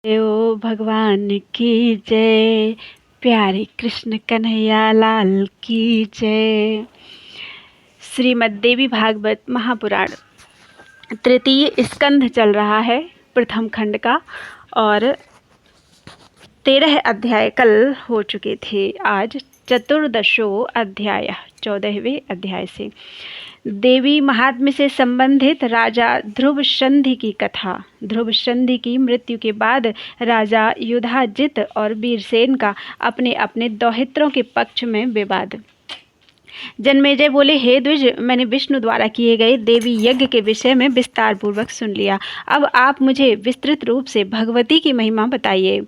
ओ भगवान की जय, प्यारे कृष्ण कन्हैया लाल की जय। श्रीमद् देवी भागवत महापुराण तृतीय स्कंध चल रहा है, प्रथम खंड का, और 13 अध्याय कल हो चुके थे। आज चतुर्दशो अध्याय, 14वें अध्याय से देवी महात्म्य से संबंधित राजा ध्रुव संधि की कथा। ध्रुव संधि की मृत्यु के बाद राजा युधाजित और वीरसेन का अपने अपने दौहित्रों के पक्ष में विवाद। जन्मेजय बोले, हे द्विज, मैंने विष्णु द्वारा किए गए देवी यज्ञ के विषय में विस्तार पूर्वक सुन लिया। अब आप मुझे विस्तृत रूप से भगवती की महिमा बताइए।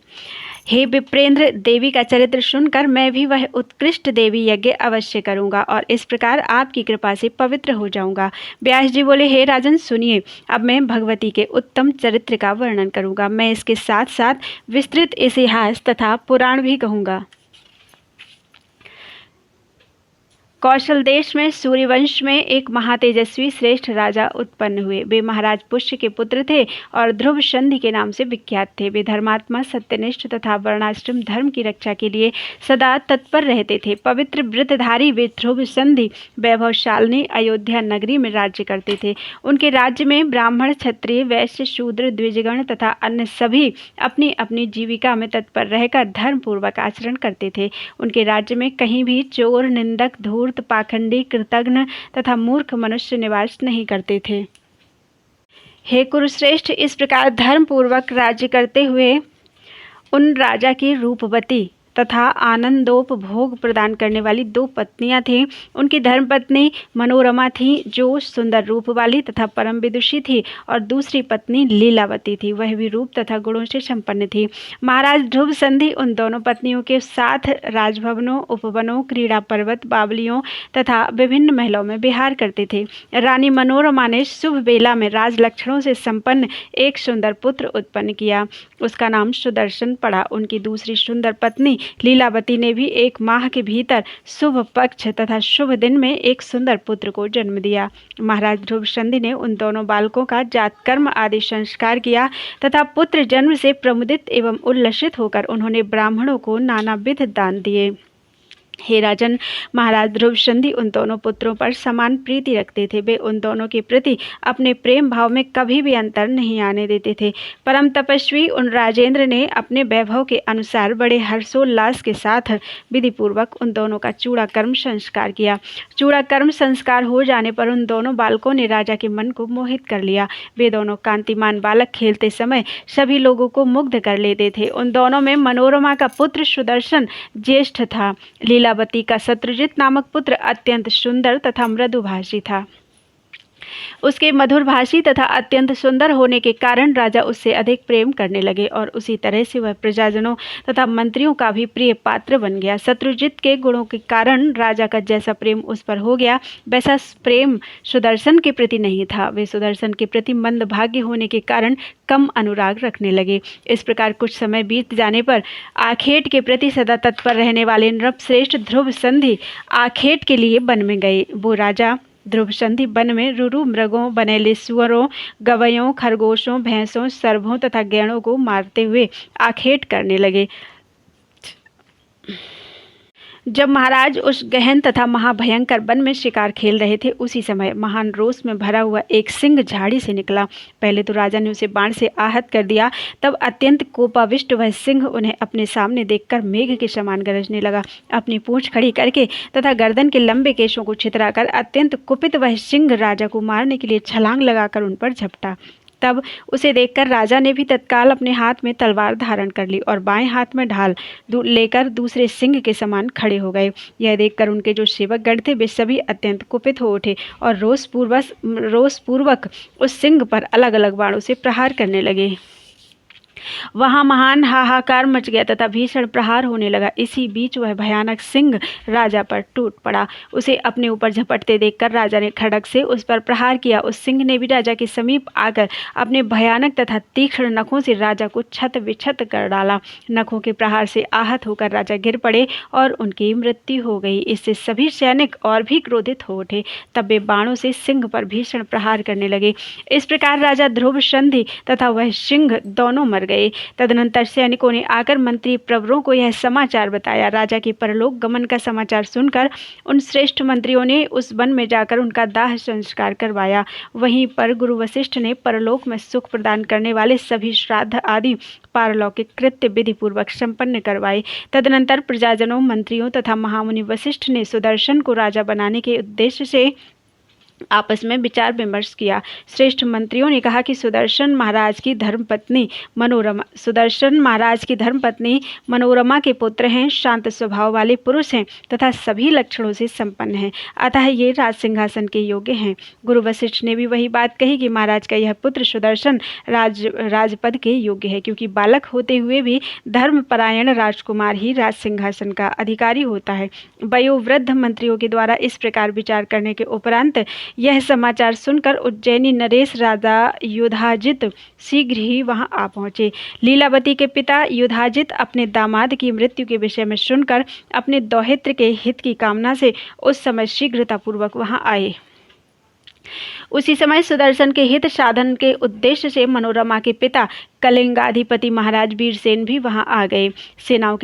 हे विप्रेंद्र, देवी का चरित्र सुनकर मैं भी वह उत्कृष्ट देवी यज्ञ अवश्य करूंगा और इस प्रकार आपकी कृपा से पवित्र हो जाऊंगा। व्यास जी बोले, हे राजन, सुनिए, अब मैं भगवती के उत्तम चरित्र का वर्णन करूंगा। मैं इसके साथ साथ विस्तृत इतिहास तथा पुराण भी कहूंगा। कौशल देश में सूर्यवंश में एक महातेजस्वी श्रेष्ठ राजा उत्पन्न हुए। वे महाराज पुष्य के पुत्र थे और ध्रुव संधि के नाम से विख्यात थे। वे धर्मात्मा, सत्यनिष्ठ तथा वर्णाश्रम धर्म की रक्षा के लिए सदा तत्पर रहते थे। पवित्र व्रतधारी वे ध्रुव संधि वैभवशालिनी अयोध्या नगरी में राज्य करते थे। उनके राज्य में ब्राह्मण, क्षत्रिय, वैश्य, शूद्र, द्विजगण तथा अन्य सभी अपनी अपनी जीविका में तत्पर रहकर धर्म पूर्वक आचरण करते थे। उनके राज्य में कहीं भी चोर, निंदक, धूर्त, पाखंडी, कृतघ्न तथा मूर्ख मनुष्य निवास नहीं करते थे। हे कुरुश्रेष्ठ, इस प्रकार धर्म पूर्वक राज्य करते हुए उन राजा की रूपवती तथा आनंदोपभोग प्रदान करने वाली 2 पत्नियां थीं। उनकी धर्मपत्नी मनोरमा थी, जो सुंदर रूप वाली तथा परम विदुषी थी, और दूसरी पत्नी लीलावती थी, वह भी रूप तथा गुणों से संपन्न थी। महाराज ध्रुव संधि उन दोनों पत्नियों के साथ राजभवनों, उपवनों, क्रीड़ा पर्वत, बावलियों तथा विभिन्न महलों में विहार करते थे। रानी मनोरमा ने शुभ बेला में राज लक्षणों से संपन्न एक सुंदर पुत्र उत्पन्न किया। उसका नाम सुदर्शन पड़ा। उनकी दूसरी सुंदर पत्नी लीलावती ने भी 1 माह के भीतर शुभ पक्ष तथा शुभ दिन में एक सुंदर पुत्र को जन्म दिया। महाराज ध्रुव संधि ने उन दोनों बालकों का जात कर्म आदि संस्कार किया तथा पुत्र जन्म से प्रमुदित एवं उल्लसित होकर उन्होंने ब्राह्मणों को नानाविध दान दिए। हे राजन, महाराज ध्रुव संधि उन दोनों पुत्रों पर समान प्रीति रखते थे। वे उन दोनों के प्रति अपने प्रेम भाव में कभी भी अंतर नहीं आने देते थे। परम तपस्वी उन राजेंद्र ने अपने वैभव के अनुसार बड़े हर्षोल्लास के साथ विधि पूर्वक उन दोनों का चूड़ा कर्म संस्कार किया। चूड़ा कर्म संस्कार हो जाने पर उन दोनों बालकों ने राजा के मन को मोहित कर लिया। वे दोनों कांतिमान बालक खेलते समय सभी लोगों को मुग्ध कर लेते थे। उन दोनों में मनोरमा का पुत्र सुदर्शन ज्येष्ठ था। लीलावती का शत्रुजित नामक पुत्र अत्यंत सुंदर तथा मृदुभाषी था। उसके मधुरभाषी तथा अत्यंत सुंदर होने के कारण राजा उससे अधिक प्रेम करने लगे और उसी तरह से वह प्रजाजनों तथा मंत्रियों का भी प्रिय पात्र बन गया। शत्रुजित के गुणों के कारण राजा का जैसा प्रेम उस पर हो गया, वैसा प्रेम सुदर्शन के प्रति नहीं था। वे सुदर्शन के प्रति मंदभागी होने के कारण कम अनुराग रखने लगे। इस प्रकार कुछ समय बीत जाने पर आखेट के प्रति सदा तत्पर रहने वाले नृपश्रेष्ठ ध्रुव संधि आखेट के लिए वन में गए। वो राजा ध्रुव संधि वन में रुरु मृगों, बनेले सुअरों, गवैयों, खरगोशों, भैंसों, सर्पों तथा गैंडों को मारते हुए आखेट करने लगे। जब महाराज उस गहन तथा महाभयंकर वन में शिकार खेल रहे थे, उसी समय महान रोष में भरा हुआ एक सिंह झाड़ी से निकला। पहले तो राजा ने उसे बाण से आहत कर दिया, तब अत्यंत कोपाविष्ट वह सिंह उन्हें अपने सामने देखकर मेघ के समान गरजने लगा। अपनी पूंछ खड़ी करके तथा गर्दन के लंबे केशों को छितराकर अत्यंत कुपित वह सिंह राजा को मारने के लिए छलांग लगाकर उन पर झपटा। तब उसे देखकर राजा ने भी तत्काल अपने हाथ में तलवार धारण कर ली और बाएं हाथ में ढाल लेकर दूसरे सिंह के समान खड़े हो गए। यह देखकर उनके जो सेवकगण थे, वे सभी अत्यंत कुपित हो उठे और रोषपूर्वक उस सिंह पर अलग अलग बाणों से प्रहार करने लगे। वहां महान हाहाकार मच गया तथा भीषण प्रहार होने लगा। इसी बीच वह भयानक सिंह राजा पर टूट पड़ा। उसे अपने ऊपर झपटते देखकर राजा ने खड्ग से उस पर प्रहार किया। उस सिंह ने भी राजा के समीप आकर अपने भयानक तथा तीक्ष्ण नखों से राजा को छत विछत कर डाला। नखों के प्रहार से आहत होकर राजा गिर पड़े और उनकी मृत्यु हो गई। इससे सभी सैनिक और भी क्रोधित हो उठे। तब वे बाणों से सिंह पर भीषण प्रहार करने लगे। इस प्रकार राजा ध्रुव संधि तथा वह सिंह दोनों मर गए। तदनंतर सैनिकों ने आकर मंत्री प्रवरों को यह समाचार बताया। राजा के परलोक गमन का समाचार सुनकर उन श्रेष्ठ मंत्रियों ने उस वन में जाकर उनका दाह संस्कार करवाया। वहीं पर गुरु वशिष्ठ ने परलोक में सुख प्रदान करने वाले सभी श्राद्ध आदि पारलौकिक कृत्य विधि पूर्वक संपन्न करवाए। तदनंतर प्रजाजनों, मंत्रियों तथा महामुनि वशिष्ठ ने सुदर्शन को राजा बनाने के उद्देश्य से आपस में विचार विमर्श किया। श्रेष्ठ मंत्रियों ने कहा कि सुदर्शन महाराज की धर्मपत्नी मनोरमा के पुत्र हैं, शांत स्वभाव वाले पुरुष हैं तथा सभी लक्षणों से संपन्न हैं, अतः ये राज सिंहासन के योग्य हैं। गुरु वशिष्ठ ने भी वही बात कही कि महाराज का यह पुत्र सुदर्शन राजपद के योग्य है, क्योंकि बालक होते हुए भी धर्मपरायण राजकुमार ही राज सिंहासन का अधिकारी होता है। वयोवृद्ध मंत्रियों के द्वारा इस प्रकार विचार करने के उपरांत यह समाचार सुनकर उज्जैनी नरेश राजा युधाजित शीघ्र ही वहां आ पहुंचे। लीलावती के पिता युधाजित अपने दामाद की मृत्यु के विषय में सुनकर अपने दौहित्र के हित की कामना से उस समय शीघ्रतापूर्वक वहां आए। उसी समय सुदर्शन के हित साधन के उद्देश्य से मनोरमा के पिता कलिंगाधिपति महाराज वीरसेन भी वहां आ गए। सेनाओं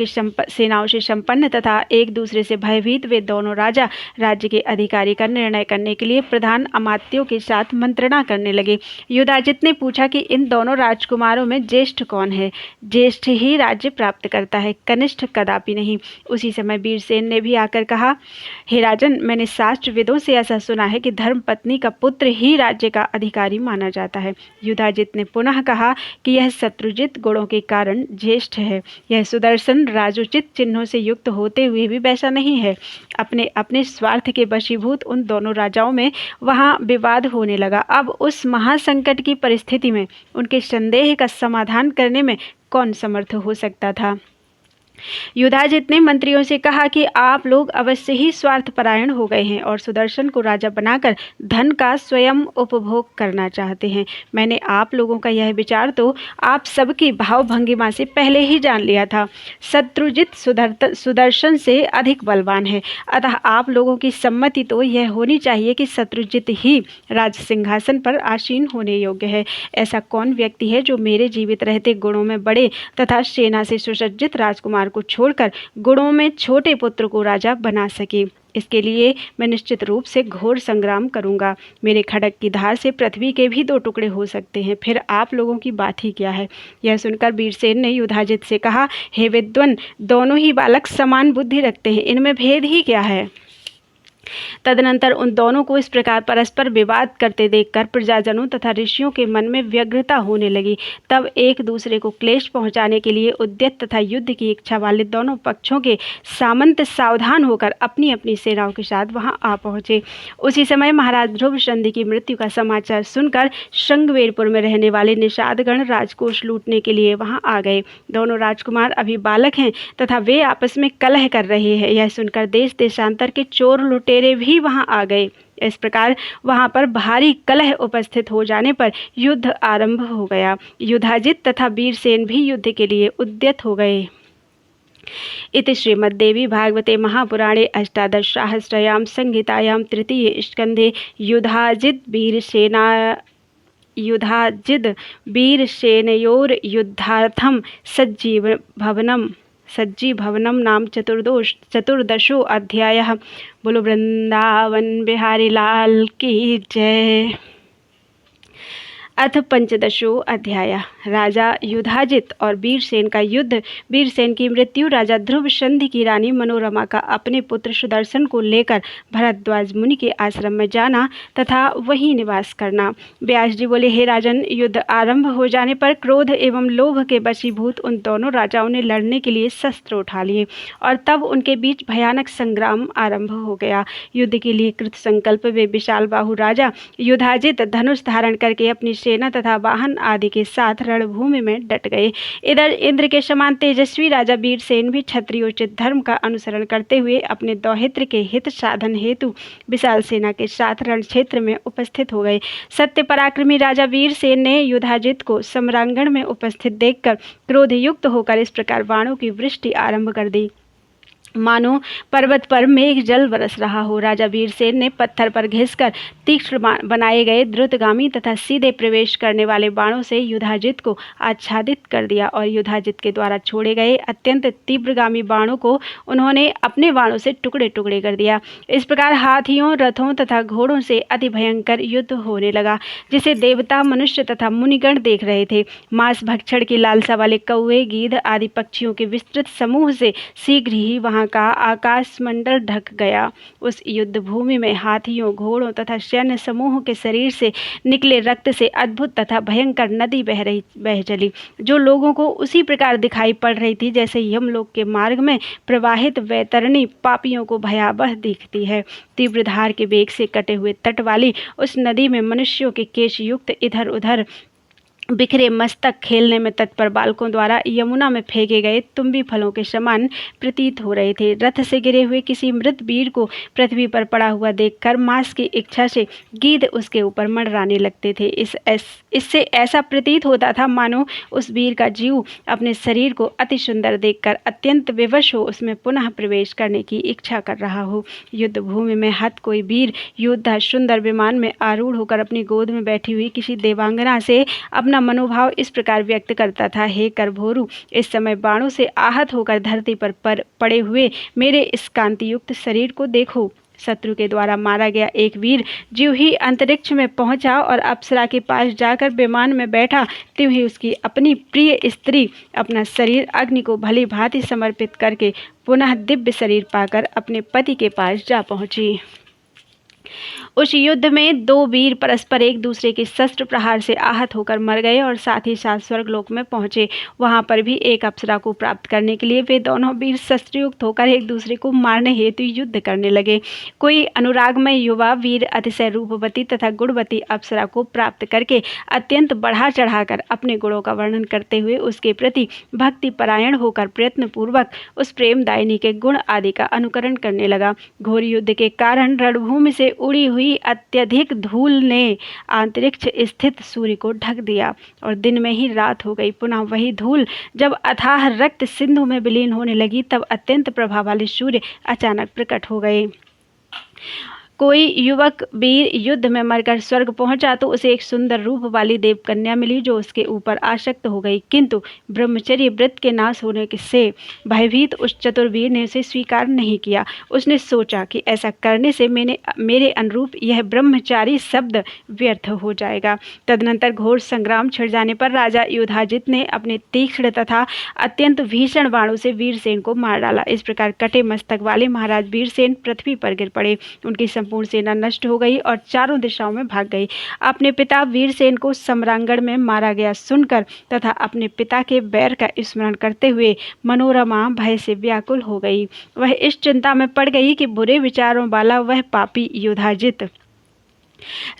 से संपन्न तथा एक दूसरे से भयभीत वे दोनों राजा राज्य के अधिकारी का निर्णय करने के लिए प्रधान अमात्यों के साथ मंत्रणा करने लगे। युधाजित ने पूछा कि इन दोनों राजकुमारों में ज्येष्ठ कौन है? ज्येष्ठ ही राज्य प्राप्त करता है, कनिष्ठ कदापि नहीं। उसी समय वीरसेन ने भी आकर कहा, हे राजन, मैंने शास्त्रविदों से ऐसा सुना है कि धर्मपत्नी का पुत्र ही राज्य का अधिकारी माना जाता है। युधाजित ने पुनः कहा कि यह शत्रुजित गुणों के कारण ज्येष्ठ है। यह सुदर्शन राजोचित चिन्हों से युक्त होते हुए भी वैसा नहीं है। अपने अपने स्वार्थ के वशीभूत उन दोनों राजाओं में वहां विवाद होने लगा। अब उस महासंकट की परिस्थिति में उनके संदेह का समाधान करने में कौन समर्थ हो सकता था? युधाजित ने मंत्रियों से कहा कि आप लोग अवश्य ही स्वार्थपरायण हो गए हैं और सुदर्शन को राजा बनाकर धन का स्वयं उपभोग करना चाहते हैं। मैंने आप लोगों का यह विचार तो आप सबकी भावभंगिमा से पहले ही जान लिया था। शत्रुजित सुदर्शन से अधिक बलवान है, अतः आप लोगों की सम्मति तो यह होनी चाहिए कि शत्रुजित ही राज सिंहासन पर आसीन होने योग्य है। ऐसा कौन व्यक्ति है जो मेरे जीवित रहते गुणों में बड़े तथा सेना से सुसज्जित राजकुमार को छोड़कर गुणों में छोटे पुत्र को राजा बना सके? इसके लिए मैं निश्चित रूप से घोर संग्राम करूंगा। मेरे खड्ग की धार से पृथ्वी के भी 2 टुकड़े हो सकते हैं, फिर आप लोगों की बात ही क्या है? यह सुनकर वीरसेन ने युधाजित से कहा, हे विद्वन, दोनों ही बालक समान बुद्धि रखते हैं, इनमें भेद ही क्या है? तदनंतर उन दोनों को इस प्रकार परस्पर विवाद करते देखकर प्रजाजनों तथा ऋषियों के मन में व्यग्रता होने लगी। तब एक दूसरे को क्लेश पहुंचाने के लिए उद्यत तथा युद्ध की इच्छा वाले दोनों पक्षों के सामंत सावधान होकर अपनी अपनी सेनाओं के साथ वहां आ पहुंचे। उसी समय महाराज ध्रुवचंद की मृत्यु का समाचार सुनकर श्रृंगवेरपुर में रहने वाले निषादगण राजकोष लूटने के लिए वहां आ गए। दोनों राजकुमार अभी बालक हैं तथा वे आपस में कलह कर रहे हैं। यह सुनकर देश देशांतर के चोर लुटेरे भी वहां आ गए। इस प्रकार वहां पर भारी कलह उपस्थित हो जाने पर युद्ध आरंभ हो गया। युधाजित तथा वीरसेन भी युद्ध के लिए उद्यत हो गए। इति श्रीमद्देवी भागवते महापुराणे अष्टादशसहस्रयां संहितायां तृतीये स्कन्धे युधाजिद वीरसेनयोर्युद्धार्थं सज्जीभवनं नाम चतुर्दशो अध्यायः। बोलो वृंदावन बिहारी लाल की जय। अथ 15वां अध्याय। राजा युधाजित और वीरसेन का युद्ध। वीरसेन की मृत्यु। राजा ध्रुवचंद की रानी मनोरमा का अपने पुत्र सुदर्शन को लेकर भरद्वाज मुनि के आश्रम में जाना तथा वहीं निवास करना। व्यास जी बोले, हे राजन, युद्ध आरंभ हो जाने पर क्रोध एवं लोभ के वशीभूत उन दोनों राजाओं ने लड़ने के लिए शस्त्र उठा लिए और तब उनके बीच भयानक संग्राम आरंभ हो गया। युद्ध के लिए कृत संकल्प वे विशाल बाहु राजा युधाजित धनुष धारण करके अपनी सेना तथा वाहन आदि के साथ रणभूमि में डट गए। इधर इंद्र के समान तेजस्वी राजा वीरसेन भी क्षत्रियोचित धर्म का अनुसरण करते हुए अपने दौहित्र के हित साधन हेतु विशाल सेना के साथ रण क्षेत्र में उपस्थित हो गए। सत्य पराक्रमी राजा वीरसेन ने युधाजित को सम्रांगण में उपस्थित देखकर क्रोधयुक्त होकर इस प्रकार बाणों की वृष्टि आरंभ कर दी। मानो पर्वत पर मेघ जल बरस रहा हो। राजा वीरसेन ने पत्थर पर घिसकर तीक्ष्ण बनाए गए द्रुतगामी तथा सीधे प्रवेश करने वाले बाणों से युधाजित को आच्छादित कर दिया और युधाजित के द्वारा छोड़े गए अत्यंत तीव्रगामी बाणों को उन्होंने अपने बाणों से टुकड़े टुकड़े कर दिया। इस प्रकार हाथियों, रथों तथा घोड़ों से अति भयंकर युद्ध होने लगा, जिसे देवता, मनुष्य तथा मुनिगण देख रहे थे। मांस भक्षण की लालसा वाले कौवे, गीध आदि पक्षियों के विस्तृत समूह से शीघ्र ही वहां का आकाशमंडल ढक गया। उस युद्ध भूमि में हाथियों, घोड़ों तथा सैन्य समूह के शरीर से निकले रक्त से अद्भुत तथा भयंकर नदी बह चली, जो लोगों को उसी प्रकार दिखाई पड़ रही थी जैसे यमलोक के मार्ग में प्रवाहित वैतरणी पापियों को भयावह दिखती है। तीव्र धार के वेग से कटे हुए तट वाली उस नदी में मनुष्यों के केश युक्त इधर उधर बिखरे मस्तक खेलने में तत्पर बालकों द्वारा यमुना में फेंके गए तुम्बी फलों के समान प्रतीत हो रहे थे। रथ से गिरे हुए किसी मृत वीर को पृथ्वी पर पड़ा हुआ देखकर मांस की इच्छा से गीध उसके ऊपर मंडराने लगते थे। इससे ऐसा प्रतीत होता था मानो उस वीर का जीव अपने शरीर को अति सुंदर देखकर अत्यंत विवश हो उसमें पुनः प्रवेश करने की इच्छा कर रहा हो। युद्ध भूमि में हत कोई वीर योद्धा सुंदर विमान में आरूढ़ होकर अपनी गोद में बैठी हुई किसी देवांगना से अपना मनोभाव इस प्रकार व्यक्त करता था, हे करभोरु, इस समय बाणों से आहत होकर धरती पर पड़े हुए मेरे इस कांति युक्त शरीर को देखो। शत्रु के द्वारा मारा गया एक वीर ज्यों ही अंतरिक्ष में पहुंचा और अप्सरा के पास जाकर विमान में बैठा, त्यों ही उसकी अपनी प्रिय स्त्री अपना शरीर अग्नि को भली भांति समर्पित करके पुनः दिव्य शरीर पाकर अपने पति के पास जा पहुंची। उस युद्ध में दो वीर परस्पर एक दूसरे के शस्त्र प्रहार से आहत होकर मर गए और साथ ही साथ स्वर्गलोक में पहुंचे। वहां पर भी एक अप्सरा को प्राप्त करने के लिए वे दोनों वीर शस्त्रयुक्त होकर एक दूसरे को मारने हेतु युद्ध करने लगे। कोई अनुरागमय युवा वीर अतिशय रूपवती तथा गुणवती अप्सरा को प्राप्त करके अत्यंत बढ़ा चढ़ाकर अपने गुणों का वर्णन करते हुए उसके प्रति भक्ति परायण होकर प्रयत्न पूर्वक उस प्रेमदायिनी के गुण आदि का अनुकरण करने लगा। घोर युद्ध के कारण रणभूमि से उड़ी हुई अत्यधिक धूल ने अंतरिक्ष स्थित सूर्य को ढक दिया और दिन में ही रात हो गई। पुनः वही धूल जब अथाह रक्त सिंधु में विलीन होने लगी, तब अत्यंत प्रभाव वाले सूर्य अचानक प्रकट हो गए। कोई युवक वीर युद्ध में मरकर स्वर्ग पहुंचा तो उसे एक सुंदर रूप वाली देव कन्या मिली, जो उसके ऊपर आसक्त हो गई, किंतु ब्रह्मचर्य व्रत के नाश होने से भयभीत उस चतुरवीर ने उसे स्वीकार नहीं किया। उसने सोचा कि ऐसा करने से मेरे अनुरूप यह ब्रह्मचारी शब्द व्यर्थ हो जाएगा। तदनंतर घोर संग्राम छिड़ जाने पर राजा युधाजित ने अपने तीक्ष्ण तथा अत्यंत भीषण बाणों से वीरसेन को मार डाला। इस प्रकार कटे मस्तक वाले महाराज वीरसेन पृथ्वी पर गिर पड़े। उनकी संपूर्ण सेना नष्ट हो गई और चारों दिशाओं में भाग गई। अपने पिता वीरसेन को सम्रांगण में मारा गया सुनकर तथा अपने पिता के बैर का स्मरण करते हुए मनोरमा भय से व्याकुल हो गई। वह इस चिंता में पड़ गई कि बुरे विचारों वाला वह पापी युधाजित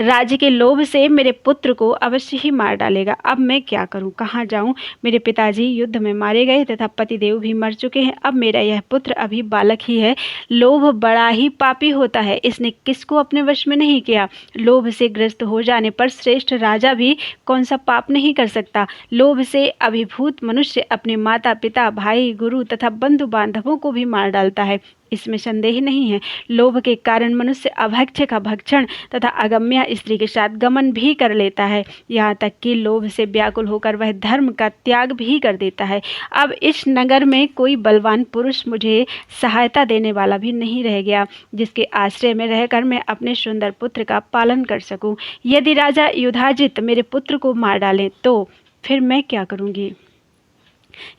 राज्य के लोभ से मेरे पुत्र को अवश्य ही मार डालेगा। अब मैं क्या करूं, कहाँ जाऊं? मेरे पिताजी युद्ध में मारे गए तथा पतिदेव भी मर चुके हैं। अब मेरा यह पुत्र अभी बालक ही है। लोभ बड़ा ही पापी होता है, इसने किसको अपने वश में नहीं किया। लोभ से ग्रस्त हो जाने पर श्रेष्ठ राजा भी कौन सा पाप नहीं कर सकता। लोभ से अभिभूत मनुष्य अपने माता पिता, भाई, गुरु तथा बंधु बांधवों को भी मार डालता है, इसमें संदेह नहीं है। लोभ के कारण मनुष्य अभक्ष्य का भक्षण तथा अगम्या स्त्री के साथ गमन भी कर लेता है, यहाँ तक कि लोभ से व्याकुल होकर वह धर्म का त्याग भी कर देता है। अब इस नगर में कोई बलवान पुरुष मुझे सहायता देने वाला भी नहीं रह गया, जिसके आश्रय में रहकर मैं अपने सुंदर पुत्र का पालन कर सकूं। यदि राजा युधाजित मेरे पुत्र को मार डालें तो फिर मैं क्या करूंगी?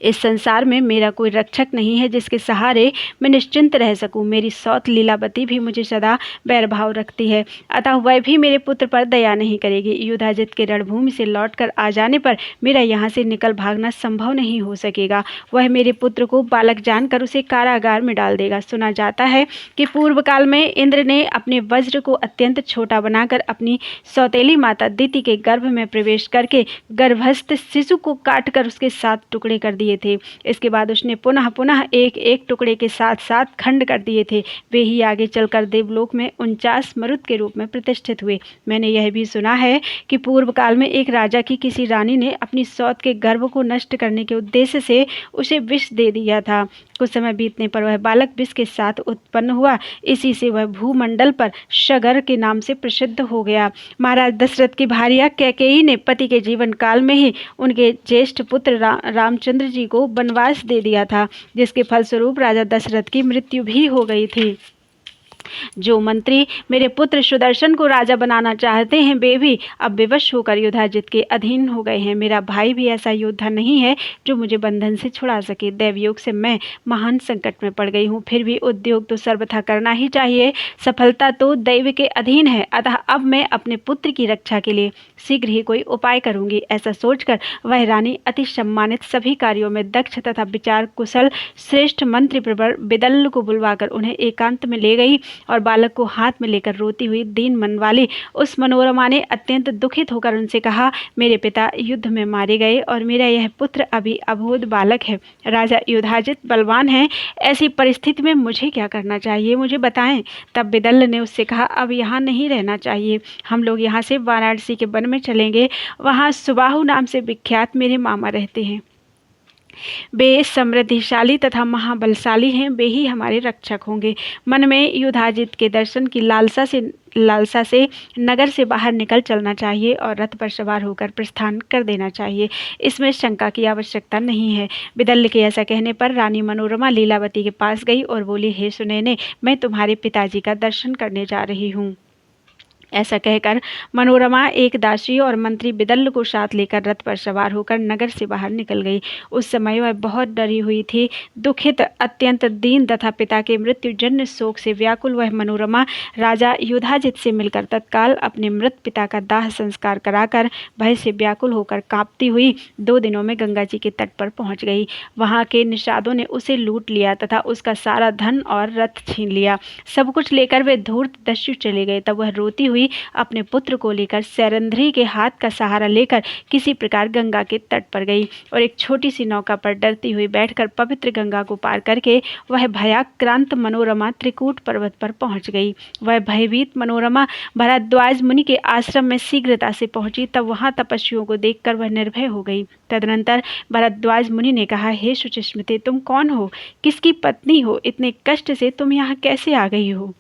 इस संसार में मेरा कोई रक्षक नहीं है जिसके सहारे मैं निश्चिंत रह सकूं। मेरी सौत लीलावती भी मुझे सदा बैरभाव रखती है, अतः वह भी मेरे पुत्र पर दया नहीं करेगी। युधाजित के रणभूमि से लौटकर आ जाने पर मेरा यहाँ से निकल भागना संभव नहीं हो सकेगा। वह मेरे पुत्र को बालक जानकर उसे कारागार में डाल देगा। सुना जाता है कि पूर्व काल में इंद्र ने अपने वज्र को अत्यंत छोटा बनाकर अपनी सौतेली माता दिति के गर्भ में प्रवेश करके गर्भस्थ शिशु को काटकर उसके 7 टुकड़े कर दिए थे। इसके बाद उसने पुनः पुनः एक एक टुकड़े के साथ साथ खंड कर दिए थे। वे ही आगे चलकर देवलोक में 49 मरुत के रूप में प्रतिष्ठित हुए। मैंने यह भी सुना है कि पूर्व काल में एक राजा की किसी रानी ने अपनी सौत के गर्भ को नष्ट करने के उद्देश्य से उसे विष दे दिया था। कुछ समय बीतने पर वह बालक विष के साथ उत्पन्न हुआ। इसी से वह भूमंडल पर शगर के नाम से प्रसिद्ध हो गया। महाराज दशरथ की भार्या कैकेयी ने पति के जीवन काल में ही उनके ज्येष्ठ पुत्र रामचंद्र जी को वनवास दे दिया था, जिसके फलस्वरूप राजा दशरथ की मृत्यु भी हो गई थी। जो मंत्री मेरे पुत्र सुदर्शन को राजा बनाना चाहते हैं, वे भी अब विवश होकर युधाजित के अधीन हो गए हैं। मेरा भाई भी ऐसा योद्धा नहीं है जो मुझे बंधन से छुड़ा सके। दैवयोग से मैं महान संकट में पड़ गई हूँ, फिर भी उद्योग तो सर्वथा करना ही चाहिए। सफलता तो दैव के अधीन है, अतः अब मैं अपने पुत्र की रक्षा के लिए शीघ्र ही कोई उपाय करूंगी। ऐसा सोचकर वह रानी अति सम्मानित, सभी कार्यों में दक्ष तथा विचार कुशल श्रेष्ठ मंत्री प्रवर बिदल्ल को बुलवाकर उन्हें एकांत में ले गई और बालक को हाथ में लेकर रोती हुई दीन मन वाली उस मनोरमा ने अत्यंत दुखित होकर उनसे कहा, मेरे पिता युद्ध में मारे गए और मेरा यह पुत्र अभी अबोध बालक है। राजा युधाजित बलवान है, ऐसी परिस्थिति में मुझे क्या करना चाहिए, मुझे बताएं। तब बिदल्ल ने उससे कहा, अब यहाँ नहीं रहना चाहिए, हम लोग यहाँ से वाराणसी के वन में चलेंगे। वहाँ सुबाहु नाम से विख्यात मेरे मामा रहते हैं। वे समृद्धिशाली तथा महाबलशाली हैं, वे ही हमारे रक्षक होंगे। मन में युधाजित के दर्शन की लालसा से नगर से बाहर निकल चलना चाहिए और रथ पर सवार होकर प्रस्थान कर देना चाहिए, इसमें शंका की आवश्यकता नहीं है। बिदल्ल के ऐसा कहने पर रानी मनोरमा लीलावती के पास गई और बोली, हे सुनैने, मैं तुम्हारे पिताजी का दर्शन करने जा रही हूँ। ऐसा कहकर मनोरमा एक दासी और मंत्री बिदल्ल को साथ लेकर रथ पर सवार होकर नगर से बाहर निकल गई। उस समय वह बहुत डरी हुई थी, दुखित, अत्यंत दीन तथा पिता के मृत्युजन्य शोक से व्याकुल वह मनोरमा राजा युधाजित से मिलकर तत्काल अपने मृत पिता का दाह संस्कार कराकर भय से व्याकुल होकर कांपती हुई 2 दिनों में गंगा जी के तट पर पहुंच गई। वहां के निषादों ने उसे लूट लिया तथा उसका सारा धन और रथ छीन लिया। सब कुछ लेकर वे धूर्त दस्यु चले गए। तब वह रोती हुई अपने पुत्र को लेकर सैरंध्री के हाथ का सहारा लेकर किसी प्रकार गंगा के तट पर गई और एक छोटी सी नौका पर डरती हुई बैठकर पवित्र गंगा को पार करके वह भयाक्रांत मनोरमा त्रिकूट पर्वत पर पहुंच गई। वह भयभीत मनोरमा भरद्वाज मुनि के आश्रम में शीघ्रता से पहुंची। तब वहां तपस्वियों को देखकर वह निर्भय हो गई। तदनंतर भरद्वाज मुनि ने कहा, हे शुचिस्मृते, तुम कौन हो, किसकी पत्नी हो, इतने कष्ट से तुम यहाँ कैसे आ गई हो?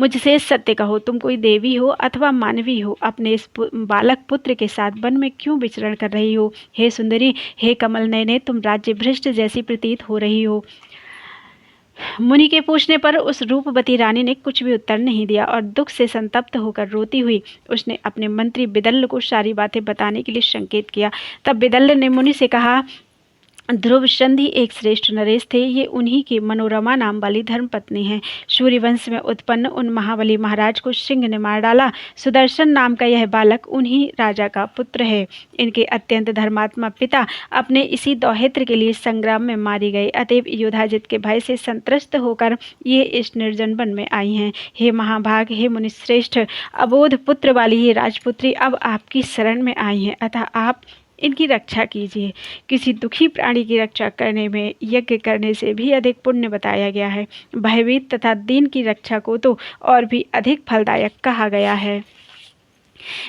मुझसे सत्य कहो, तुम कोई देवी हो अथवा मानवी हो? अपने इस बालक पुत्र के साथ वन में क्यों विचरण कर रही हो? हे सुंदरी, हे कमल नयने, तुम राज्य भ्रष्ट जैसी प्रतीत हो रही हो। मुनि के पूछने पर उस रूपवती रानी ने कुछ भी उत्तर नहीं दिया और दुख से संतप्त होकर रोती हुई उसने अपने मंत्री बिदल्ल को सारी बातें बताने के लिए संकेत किया। तब बिदल्ल ने मुनि से कहा, ध्रुव संधि एक श्रेष्ठ नरेश थे। ये उन्हीं की मनोरमा नाम वाली धर्मपत्नी हैं। सूर्यवंश में उत्पन्न उन महाबली महाराज को सिंह ने मार डाला। सुदर्शन नाम का यह बालक उन्हीं राजा का पुत्र है। इनके अत्यंत धर्मात्मा पिता अपने इसी दौहित्र के लिए संग्राम में मारी गए। अतएव युधाजित के भय से संत्रस्त होकर ये इस निर्जन वन में आई हैं। हे महाभाग, हे मुनिश्रेष्ठ, अबोध पुत्र वाली ये राजपुत्री अब आपकी शरण में आई हैं, अतः आप इनकी रक्षा कीजिए। किसी दुखी प्राणी की रक्षा करने में यज्ञ करने से भी अधिक पुण्य बताया गया है। भयभीत तथा दीन की रक्षा को तो और भी अधिक फलदायक कहा गया है।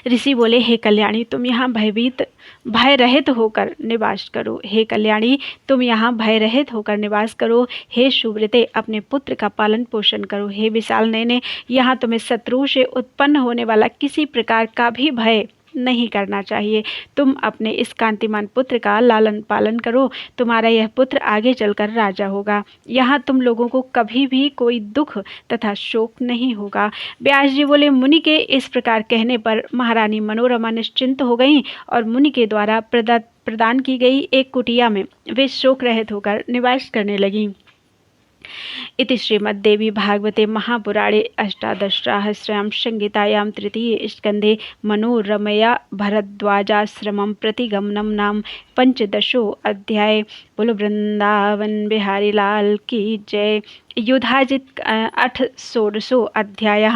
ऋषि बोले, हे कल्याणी, तुम यहाँ भय रहित होकर निवास करो। हे कल्याणी, तुम यहाँ भय रहित होकर निवास करो। हे सुव्रते, अपने पुत्र का पालन पोषण करो। हे विशाल नयने, यहाँ तुम्हें शत्रु से उत्पन्न होने वाला किसी प्रकार का भी भय नहीं करना चाहिए। तुम अपने इस कांतिमान पुत्र का लालन पालन करो। तुम्हारा यह पुत्र आगे चलकर राजा होगा। यहाँ तुम लोगों को कभी भी कोई दुख तथा शोक नहीं होगा। व्यास जी बोले, मुनि के इस प्रकार कहने पर महारानी मनोरमा निश्चिंत हो गईं और मुनि के द्वारा प्रदान की गई एक कुटिया में वे शोक रहित होकर निवास करने लगीं। इति श्रीमद्देवी भागवते महापुराणे अष्टादशसहस्रायां संहितायां तृतीये स्कन्धे मनोरमया भरद्वाजाश्रमं प्रति गमनं नाम पंचदशोऽध्याय। बोलो वृंदावन बिहारी लाल की जय। युधाजित 8 अध्याय।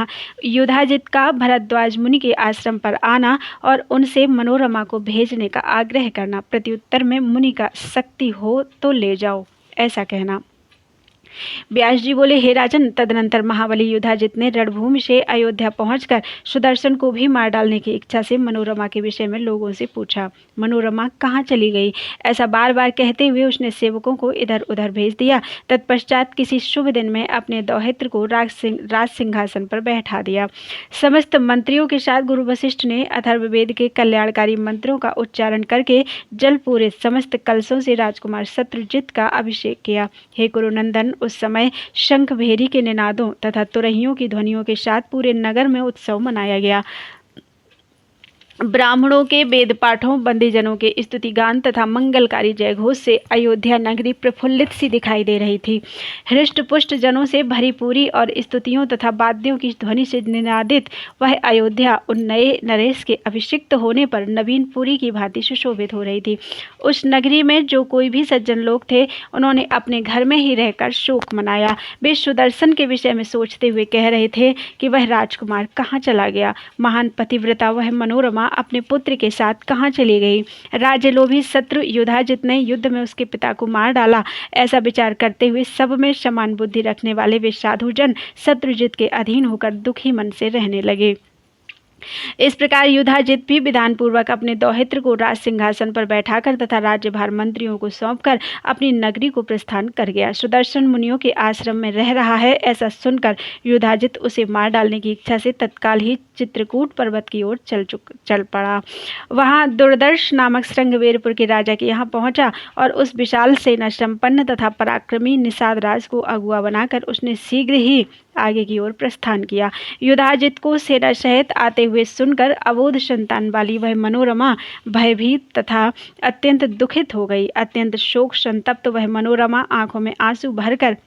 युधाजित का भरद्वाज मुनि के आश्रम पर आना और उनसे मनोरमा को भेजने का आग्रह करना। प्रत्युत्तर में मुनि का शक्ति हो तो ले जाओ ऐसा कहना। व्यास जी बोले, हे राजन, तदनंतर महाबली युधाजित ने रणभूमि से अयोध्या पहुंचकर सुदर्शन को भी मार डालने की इच्छा से मनोरमा के विषय में लोगों से पूछा। मनोरमा कहाँ चली गई, ऐसा बार बार कहते हुए उसने सेवकों को इधर उधर भेज दिया। तत्पश्चात किसी शुभ दिन में अपने दौहित्र को राज सिंहासन पर बैठा दिया। समस्त मंत्रियों के साथ गुरु वशिष्ठ ने अथर्ववेद के कल्याणकारी मंत्रों का उच्चारण करके जल पूरे समस्त कलशों से राजकुमार शत्रुजित का अभिषेक किया। हे कुरुनंदन, उस समय शंख भेरी के निनादों तथा तुरहियों की ध्वनियों के साथ पूरे नगर में उत्सव मनाया गया। ब्राह्मणों के वेद पाठों, बंदीजनों के स्तुति गान तथा मंगलकारी जयघोष से अयोध्या नगरी प्रफुल्लित सी दिखाई दे रही थी। हृष्ट पुष्ट जनों से भरी पूरी और स्तुतियों तथा वाद्यों की ध्वनि से निनादित वह अयोध्या उन नए नरेश के अभिषिक्त होने पर नवीन पुरी की भांति सुशोभित हो रही थी। उस नगरी में जो कोई भी सज्जन लोग थे, उन्होंने अपने घर में ही रहकर शोक मनाया। वे सुदर्शन के विषय में सोचते हुए कह रहे थे कि वह राजकुमार कहाँ चला गया। महान पतिव्रता वह मनोरमा अपने पुत्र के साथ कहाँ चली गई। राज्यलोभी शत्रु युधाजित ने युद्ध में उसके पिता को मार डाला। ऐसा विचार करते हुए सब में समान बुद्धि रखने वाले वे साधुजन शत्रुजित के अधीन होकर दुखी मन से रहने लगे। इस प्रकार युधाजित भी विधान पूर्वक अपने दौहित्र को राज सिंहासन पर बैठाकर तथा राज्यभार मंत्रियों को सौंपकर अपनी नगरी को प्रस्थान कर गया। सुदर्शन मुनियों के आश्रम में रह रहा है ऐसा सुनकर युधाजित उसे मार डालने की इच्छा से तत्काल ही चित्रकूट पर्वत की ओर चल पड़ा। वहां दुर्दर्श नामक श्रृंगवेरपुर के राजा के यहाँ पहुंचा और उस विशाल सेना संपन्न तथा पराक्रमी निषाद राज को अगुआ बनाकर उसने शीघ्र ही आगे की ओर प्रस्थान किया। युधाजित को सेना सहित आते हुए सुनकर अबोध संतान वाली वह मनोरमा भयभीत तथा अत्यंत दुखित हो गई। अत्यंत शोक संतप्त वह मनोरमा आंखों में आंसू भरकर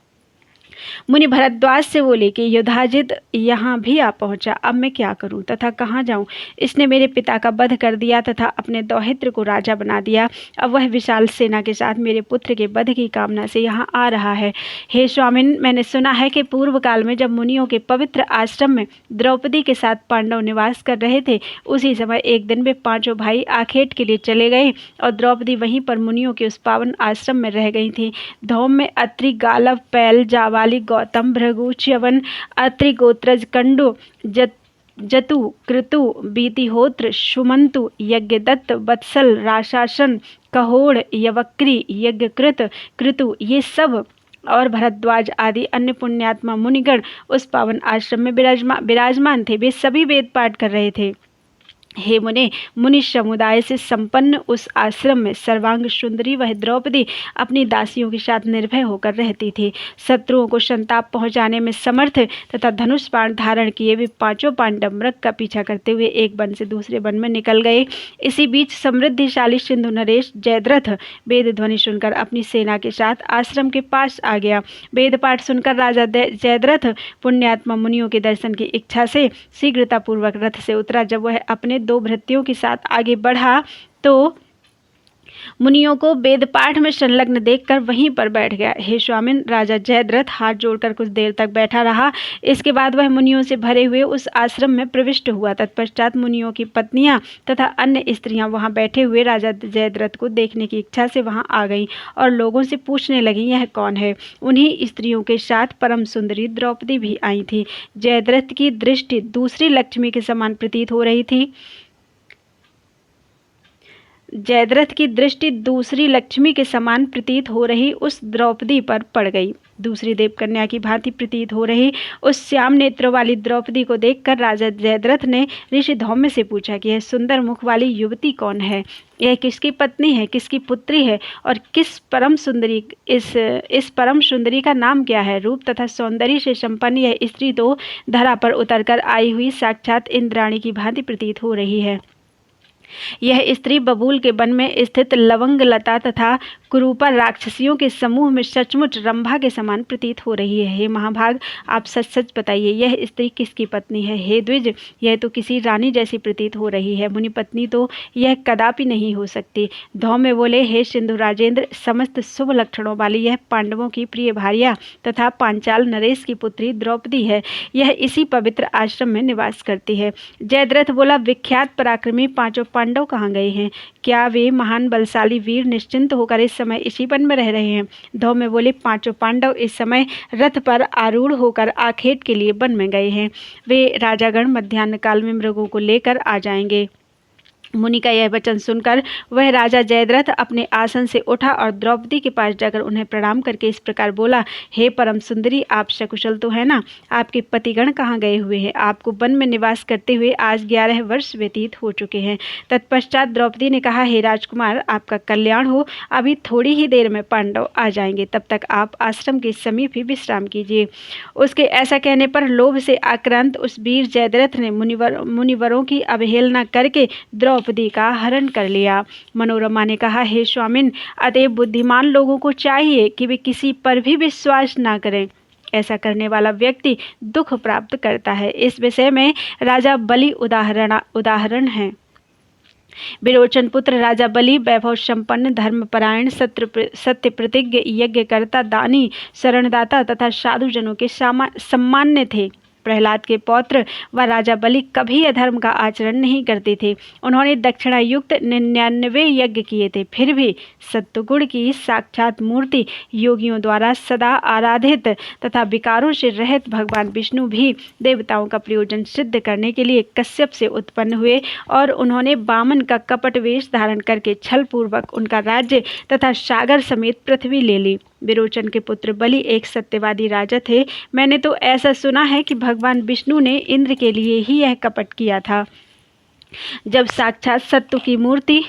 मुनि भरद्वाज से बोले कि युधाजित यहाँ भी आ पहुंचा, अब मैं क्या करूं तथा कहाँ जाऊं। इसने मेरे पिता का वध कर दिया तथा अपने दौहित्र को राजा बना दिया। अब वह विशाल सेना के साथ मेरे पुत्र के वध की कामना से यहाँ आ रहा है। हे स्वामिन, मैंने सुना है कि पूर्व काल में जब मुनियों के पवित्र आश्रम में द्रौपदी के साथ पांडव निवास कर रहे थे, उसी समय एक दिन वे पांचों भाई आखेट के लिए चले गए और द्रौपदी वहीं पर मुनियों के उस पावन आश्रम में रह गई थी। धौम में अत्रि, गालव, पैल, जावाली, गौतम, भृगु, च्यवन, अत्रि, गोत्रज, कंडु, जतु, कृतु, बीतिहोत्र, सुमंतु, यज्ञदत्त, वत्सल, राशासन, कहोड़, यवक्री, यज्ञकृत, कृतु, ये सब और भरद्वाज आदि अन्य पुण्यात्मा मुनिगण उस पावन आश्रम में विराजमान थे। वे सभी वेद पाठ कर रहे थे। हे मुनि समुदाय से संपन्न उस आश्रम में सर्वांग सुंदरी वह द्रौपदी अपनी दासियों के साथ निर्भय होकर रहती थी। शत्रुओं को संताप पहुंचाने में समर्थ तथा धनुष बाण धारण किए वे पांचों पांडव मृग का पीछा करते हुए एक वन से दूसरे वन में निकल गए। इसी बीच समृद्धिशाली सिंधु नरेश जयद्रथ वेद ध्वनि सुनकर अपनी सेना के साथ आश्रम के पास आ गया। वेद पाठ सुनकर राजा जयद्रथ पुण्यात्मा मुनियों के दर्शन की इच्छा से शीघ्रतापूर्वक रथ से उतरा। जब वह अपने दो भृत्यों के साथ आगे बढ़ा तो मुनियों को वेद पाठ में संलग्न देखकर वहीं पर बैठ गया। हे स्वामिन, राजा जयद्रथ हाथ जोड़कर कुछ देर तक बैठा रहा। इसके बाद वह मुनियों से भरे हुए उस आश्रम में प्रविष्ट हुआ। तत्पश्चात मुनियों की पत्नियां तथा अन्य स्त्रियां वहां बैठे हुए राजा जयद्रथ को देखने की इच्छा से वहां आ गईं और लोगों से पूछने लगी, यह कौन है। उन्हीं स्त्रियों के साथ परम सुंदरी द्रौपदी भी आई थी। जयद्रथ की दृष्टि दूसरी लक्ष्मी के समान प्रतीत हो रही थी। जयद्रथ की दृष्टि दूसरी लक्ष्मी के समान प्रतीत हो रही उस द्रौपदी पर पड़ गई। दूसरी देवकन्या की भांति प्रतीत हो रही उस श्याम नेत्रों वाली द्रौपदी को देखकर राजा जयद्रथ ने ऋषि धौम्य से पूछा कि यह सुंदर मुख वाली युवती कौन है, यह किसकी पत्नी है, किसकी पुत्री है और किस परम सुंदरी इस परम सुंदरी का नाम क्या है। रूप तथा सौंदर्य से संपन्न यह स्त्री तो धरा पर उतरकर आई हुई साक्षात इंद्राणी की भांति प्रतीत हो रही है। यह स्त्री बबूल के वन में स्थित लवंग लता तथा कुरूपा राक्षसियों के समूह में सचमुच रंभा के समान प्रतीत हो रही है। हे महाभाग, आप सच सच बताइए, यह स्त्री किसकी पत्नी है? हे द्विज, यह तो किसी रानी जैसी प्रतीत हो रही है। मुनि पत्नी तो यह कदापि नहीं हो सकती। धौम्य बोले, हे सिंधु राजेंद्र, समस्त शुभ लक्षणों वाली यह पांडवों की प्रिय भार्या तथा पांचाल नरेश की पुत्री द्रौपदी है। यह इसी पवित्र आश्रम में निवास करती है। जयद्रथ बोला, विख्यात पराक्रमी पांचों पांडव कहाँ गए हैं? क्या वे महान बलशाली वीर निश्चिंत होकर इस समय इसी वन में रह रहे हैं? धौम्य बोले, पांचों पांडव इस समय रथ पर आरूढ़ होकर आखेट के लिए वन में गए हैं। वे राजागण मध्याह्न काल में मृगों को लेकर आ जाएंगे। मुनि का यह वचन सुनकर वह राजा जयद्रथ अपने आसन से उठा और द्रौपदी के पास जाकर उन्हें प्रणाम करके इस प्रकार बोला, हे परम सुंदरी, आप सकुशल तो है ना? आपके पतिगण कहाँ गए हुए हैं? आपको वन में निवास करते हुए आज 11 वर्ष व्यतीत हो चुके हैं। तत्पश्चात द्रौपदी ने कहा, हे राजकुमार, आपका कल्याण हो। अभी थोड़ी ही देर में पांडव आ जाएंगे, तब तक आप आश्रम के समीप ही विश्राम कीजिए। उसके ऐसा कहने पर लोभ से आक्रांत उस वीर जयद्रथ ने मुनिवरों की अवहेलना करके द्रौपदी का हरण कर लिया। मनोरमा ने कहा, हे स्वामिन, अतएव बुद्धिमान लोगों को चाहिए कि वे किसी पर भी विश्वास ना करें। ऐसा करने वाला व्यक्ति दुख प्राप्त करता है। इस विषय में राजा बलि उदाहरण है। विरोचन पुत्र राजा बलि वैभव संपन्न, धर्मपरायण, सत्य प्रतिज्ञ, यज्ञकर्ता, दानी, शरणदाता तथा साधुजनों के सम्मान्य थे। प्रहलाद के पौत्र व राजा बलि कभी अधर्म का आचरण नहीं करते थे। उन्होंने दक्षिणायुक्त 99 यज्ञ किए थे। फिर भी सत्वगुण की साक्षात मूर्ति, योगियों द्वारा सदा आराधित तथा विकारों से रहित भगवान विष्णु भी देवताओं का प्रयोजन सिद्ध करने के लिए कश्यप से उत्पन्न हुए और उन्होंने वामन का कपट वेश धारण करके छल पूर्वक उनका राज्य तथा सागर समेत पृथ्वी ले ली। विरोचन के पुत्र बलि एक सत्यवादी राजा थे। मैंने तो ऐसा सुना है कि भगवान विष्णु ने इंद्र के लिए ही यह कपट किया था। जब साक्षात सत्व की मूर्ति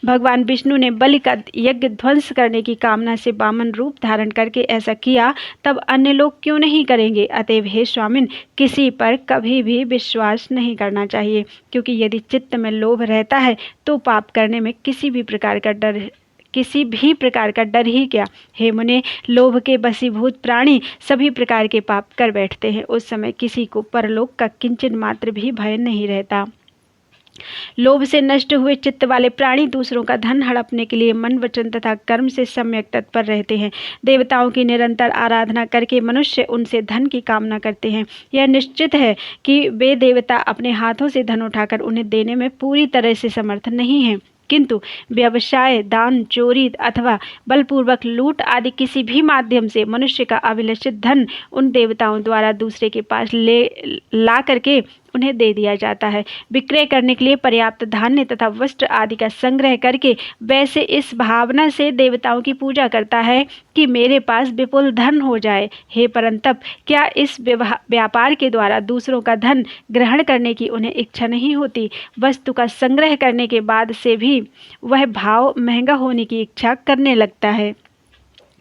भगवान विष्णु ने बलि का यज्ञ ध्वंस करने की कामना से वामन रूप धारण करके ऐसा किया, तब अन्य लोग क्यों नहीं करेंगे? अतएव हे स्वामिन, किसी पर कभी भी विश्वास नहीं करना चाहिए, क्योंकि यदि चित्त में लोभ रहता है तो पाप करने में किसी भी प्रकार का डर ही क्या। हे मुने, लोभ के वशीभूत प्राणी सभी प्रकार के पाप कर बैठते हैं। उस समय किसी को परलोक का किंचित मात्र भी भय नहीं रहता। लोभ से नष्ट हुए चित्त वाले प्राणी दूसरों का धन हड़पने के लिए मन, वचन तथा कर्म से सम्यक तत्पर रहते हैं। देवताओं की निरंतर आराधना करके मनुष्य उनसे धन की कामना करते हैं। यह निश्चित है कि वे देवता अपने हाथों से धन उठाकर उन्हें देने में पूरी तरह से समर्थ नहीं हैं, किंतु व्यवसाय, दान, चोरी अथवा बलपूर्वक लूट आदि किसी भी माध्यम से मनुष्य का अभिलषित धन उन देवताओं द्वारा दूसरे के पास ला करके उन्हें दे दिया जाता है। विक्रय करने के लिए पर्याप्त धान्य तथा वस्त्र आदि का संग्रह करके वैसे इस भावना से देवताओं की पूजा करता है कि मेरे पास विपुल धन हो जाए। हे परंतप, क्या इस व्यापार के द्वारा दूसरों का धन ग्रहण करने की उन्हें इच्छा नहीं होती? वस्तु का संग्रह करने के बाद से भी वह भाव महंगा होने की इच्छा करने लगता है।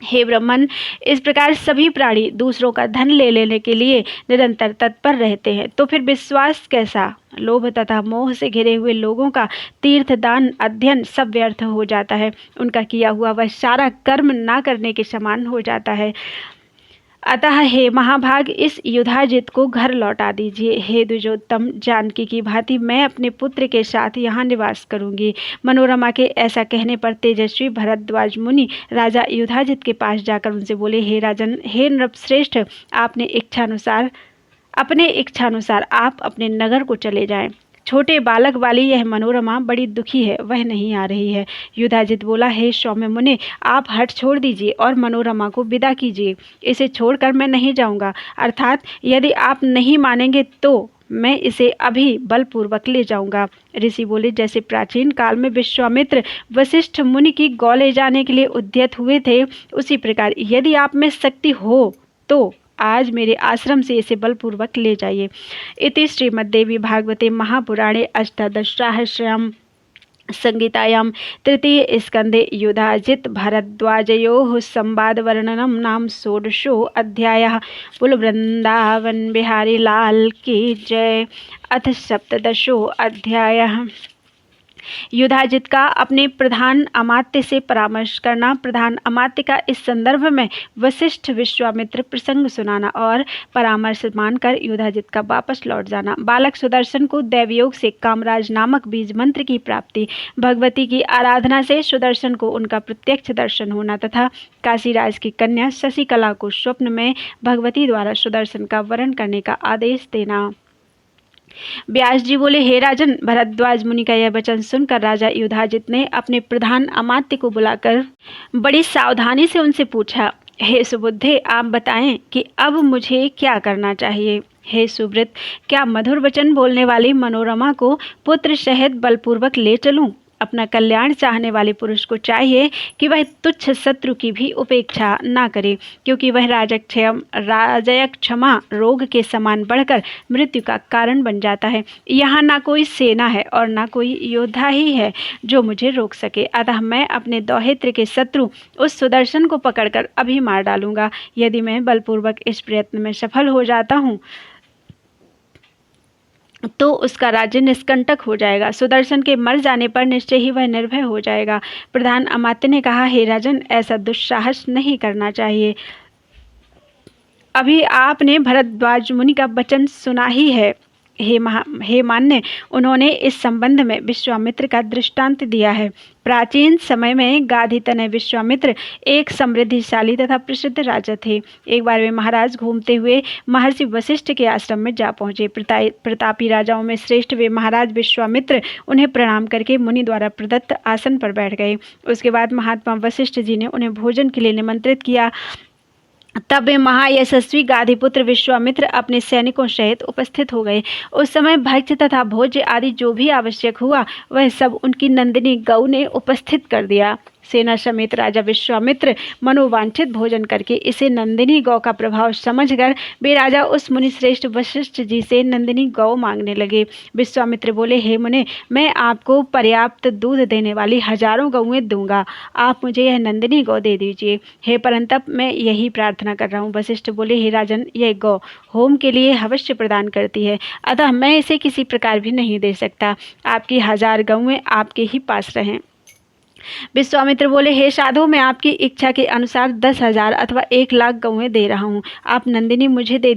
हे ब्रह्मन, इस प्रकार सभी प्राणी दूसरों का धन ले लेने के लिए निरंतर तत्पर रहते हैं, तो फिर विश्वास कैसा? लोभ तथा मोह से घिरे हुए लोगों का तीर्थ, दान, अध्ययन सब व्यर्थ हो जाता है। उनका किया हुआ वह सारा कर्म ना करने के समान हो जाता है। अतः हे महाभाग, इस युधाजित को घर लौटा दीजिए। हे द्विजोत्तम, जानकी की भांति मैं अपने पुत्र के साथ यहाँ निवास करूंगी। मनोरमा के ऐसा कहने पर तेजस्वी भरद्वाज मुनि राजा युधाजित के पास जाकर उनसे बोले, हे राजन, हे नृपश्रेष्ठ, अपने इच्छानुसार आप अपने नगर को चले जाएं। छोटे बालक वाली यह मनोरमा बड़ी दुखी है, वह नहीं आ रही है। युधाजित बोला, हे सौम्य मुने, आप हठ छोड़ दीजिए और मनोरमा को विदा कीजिए। इसे छोड़कर मैं नहीं जाऊंगा, अर्थात यदि आप नहीं मानेंगे तो मैं इसे अभी बलपूर्वक ले जाऊंगा। ऋषि बोले, जैसे प्राचीन काल में विश्वामित्र वशिष्ठ मुनि की गौ ले जाने के लिए उद्यत हुए थे, उसी प्रकार यदि आप में शक्ति हो तो आज मेरे आश्रम से इसे बलपूर्वक ले जाइए। इति श्रीमद्देवी भागवते महापुराणे अष्टादशसहस्रायां संगीतायां तृतीय स्कंदे युधाजित भारद्वाजयोः संवाद वर्णनम नाम 16 अध्यायः। बोलो वृंदावन बिहारी लाल की जय। अथ 17 अध्यायः। युधाजित का अपने प्रधान अमात्य से परामर्श करना, प्रधान अमात्य का इस संदर्भ में वशिष्ठ विश्वामित्र प्रसंग सुनाना और परामर्श मानकर युधाजित का वापस लौट जाना। बालक सुदर्शन को दैवयोग से कामराज नामक बीज मंत्र की प्राप्ति, भगवती की आराधना से सुदर्शन को उनका प्रत्यक्ष दर्शन होना तथा काशीराज की कन्या शशिकला को स्वप्न में भगवती द्वारा सुदर्शन का वरण करने का आदेश देना। व्यास जी बोले, हे राजन, भरद्वाज मुनि का यह वचन सुनकर राजा युधाजित ने अपने प्रधान अमात्य को बुलाकर बड़ी सावधानी से उनसे पूछा, हे सुबुद्धे, आप बताएं कि अब मुझे क्या करना चाहिए। हे सुव्रत, क्या मधुर वचन बोलने वाली मनोरमा को पुत्र सहित बलपूर्वक ले चलूं? अपना कल्याण चाहने वाले पुरुष को चाहिए कि वह तुच्छ शत्रु की भी उपेक्षा ना करे, क्योंकि वह राजयक क्षमा रोग के समान बढ़कर मृत्यु का कारण बन जाता है। यहाँ ना कोई सेना है और ना कोई योद्धा ही है जो मुझे रोक सके, अतः मैं अपने दौहित्र के शत्रु उस सुदर्शन को पकड़कर अभी मार डालूंगा। यदि मैं बलपूर्वक इस प्रयत्न में सफल हो जाता हूँ तो उसका राज्य निष्कंटक हो जाएगा। सुदर्शन के मर जाने पर निश्चय ही वह निर्भय हो जाएगा। प्रधान अमात्य ने कहा, हे राजन, ऐसा दुस्साहस नहीं करना चाहिए। अभी आपने भरद्वाज मुनि का वचन सुना ही है। हे मान्य, उन्होंने इस संबंध में विश्वामित्र का दृष्टांत दिया है। प्राचीन समय में गाधितनय विश्वामित्र एक समृद्धिशाली तथा प्रसिद्ध राजा थे। एक बार वे महाराज घूमते हुए महर्षि वशिष्ठ के आश्रम में जा पहुंचे। प्रतापी राजाओं में श्रेष्ठ वे महाराज विश्वामित्र उन्हें प्रणाम करके मुनि द्वारा प्रदत्त आसन पर बैठ गए। उसके बाद महात्मा वशिष्ठ जी ने उन्हें भोजन के लिए निमंत्रित किया। तब वे महायशस्वी गाधिपुत्र विश्वामित्र अपने सैनिकों सहित उपस्थित हो गए। उस समय भक्ष्य तथा भोज्य आदि जो भी आवश्यक हुआ वह सब उनकी नंदिनी गौ ने उपस्थित कर दिया। सेना समेत राजा विश्वामित्र मनोवांछित भोजन करके इसे नंदिनी गौ का प्रभाव समझकर वे राजा उस मुनि श्रेष्ठ वशिष्ठ जी से नंदिनी गौ मांगने लगे। विश्वामित्र बोले, हे मुने, मैं आपको पर्याप्त दूध देने वाली हजारों गौएं दूंगा, आप मुझे यह नंदिनी गौ दे दीजिए। हे परंतप, मैं यही प्रार्थना कर रहा हूँ। वशिष्ठ बोले, हे राजन, यह गौ होम के लिए अवश्य प्रदान करती है, अतः मैं इसे किसी प्रकार भी नहीं दे सकता। आपकी 1000 गौएं आपके ही पास रहें। विश्वामित्र बोले, हे साधु, मैं आपकी इच्छा के अनुसार 10,000 अथवा 1,00,000 गौएं दे रहा हूँ। आप नंदिनी मुझे दे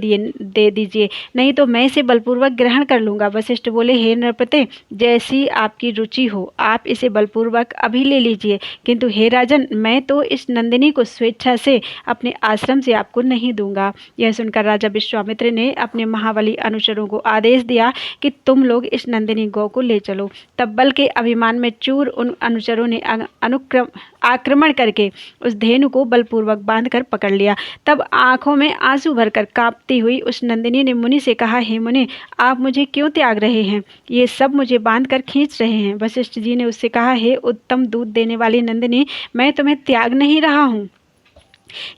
दीजिए, नहीं तो मैं इसे बलपूर्वक ग्रहण कर लूँगा। वशिष्ठ बोले, हे नृपते, जैसी आपकी रुचि हो, आप इसे बलपूर्वक अभी ले लीजिए, किंतु हे राजन, मैं तो इस नंदिनी को स्वेच्छा से अपने आश्रम से आपको नहीं दूंगा। यह सुनकर राजा विश्वामित्र ने अपने महाबली अनुचरों को आदेश दिया कि तुम लोग इस नंदिनी गौ को ले चलो। तब बल के अभिमान में चूर उन अनुचरों ने आक्रमण करके उस धेनु को बलपूर्वक बांधकर पकड़ लिया। तब आंखों में आंसू भरकर कांपती हुई उस नंदिनी ने मुनि से कहा, हे मुनि, आप मुझे क्यों त्याग रहे हैं? ये सब मुझे बांधकर खींच रहे हैं। वशिष्ठ जी ने उससे कहा, हे उत्तम दूध देने वाली नंदिनी, मैं तुम्हें त्याग नहीं रहा हूँ।